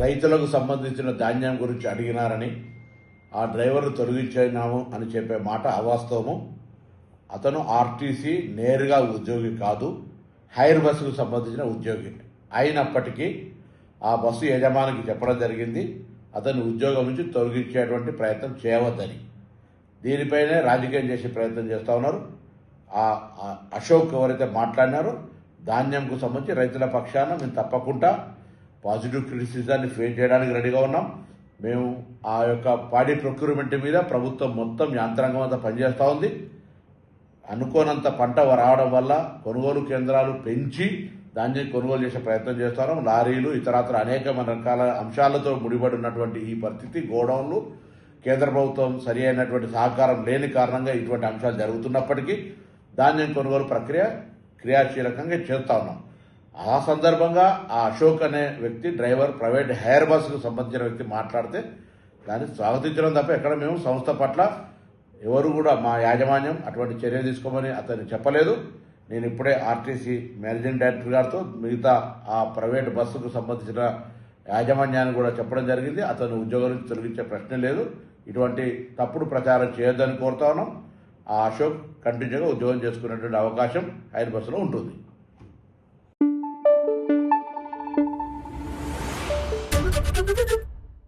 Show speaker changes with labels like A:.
A: రైతులకు సంబంధించిన ధాన్యం గురించి అడిగినారని ఆ డ్రైవర్ను తొలగించినాము అని చెప్పే మాట అవాస్తవము. అతను ఆర్టీసీ నేరుగా ఉద్యోగి కాదు, హైర్ బస్సుకు సంబంధించిన ఉద్యోగి. అయినప్పటికీ ఆ బస్సు యజమానికి చెప్పడం జరిగింది అతను ఉద్యోగం నుంచి తొలగించేటువంటి ప్రయత్నం చేయవద్దని. దీనిపైనే రాజకీయం చేసే ప్రయత్నం చేస్తూ ఉన్నారు. ఆ అశోక్ ఎవరైతే మాట్లాడినారో ధాన్యంకు సంబంధించి రైతుల పక్షాన మేము తప్పకుండా పాజిటివ్ క్రిటిసిజాన్ని ఫేస్ చేయడానికి రెడీగా ఉన్నాం. మేము ఆ యొక్క పాడి ప్రొక్యూర్మెంట్ మీద ప్రభుత్వం మొత్తం యంత్రాంగం అంతా పనిచేస్తూ ఉంది. అనుకోనంత పంట రావడం వల్ల కొనుగోలు కేంద్రాలు పెంచి ధాన్యం కొనుగోలు చేసే ప్రయత్నం చేస్తున్నాం. లారీలు ఇతరత్ర అనేక రకాల అంశాలతో ముడిపడి ఉన్నటువంటి ఈ పరిస్థితి, గోడౌన్లు, కేంద్ర ప్రభుత్వం సరి అయినటువంటి సహకారం లేని కారణంగా ఇటువంటి అంశాలు జరుగుతున్నప్పటికీ ధాన్యం కొనుగోలు ప్రక్రియ క్రియాశీలకంగా చేస్తూ ఉన్నాం. ఆ సందర్భంగా ఆ అశోక్ అనే వ్యక్తి డ్రైవర్ ప్రైవేట్ హైర్ బస్సుకు సంబంధించిన వ్యక్తి మాట్లాడితే దాన్ని స్వాగతించడం తప్ప ఎక్కడ మేము సంస్థ పట్ల ఎవరు కూడా మా యాజమాన్యం అటువంటి చర్య తీసుకోమని అతన్ని చెప్పలేదు. నేను ఇప్పుడే ఆర్టీసీ మేనేజింగ్ డైరెక్టర్ గారితో మిగతా ఆ ప్రైవేట్ బస్సుకు సంబంధించిన యాజమాన్యాన్ని కూడా చెప్పడం జరిగింది. అతను ఉద్యోగం నుంచి తొలగించే ప్రశ్న లేదు. ఇటువంటి తప్పుడు ప్రచారం చేయొద్దని కోరుతా ఉన్నాం. ఆ అశోక్ కంటిన్యూగా ఉద్యోగం చేసుకునేటువంటి అవకాశం హైర్ బస్సులో ఉంటుంది.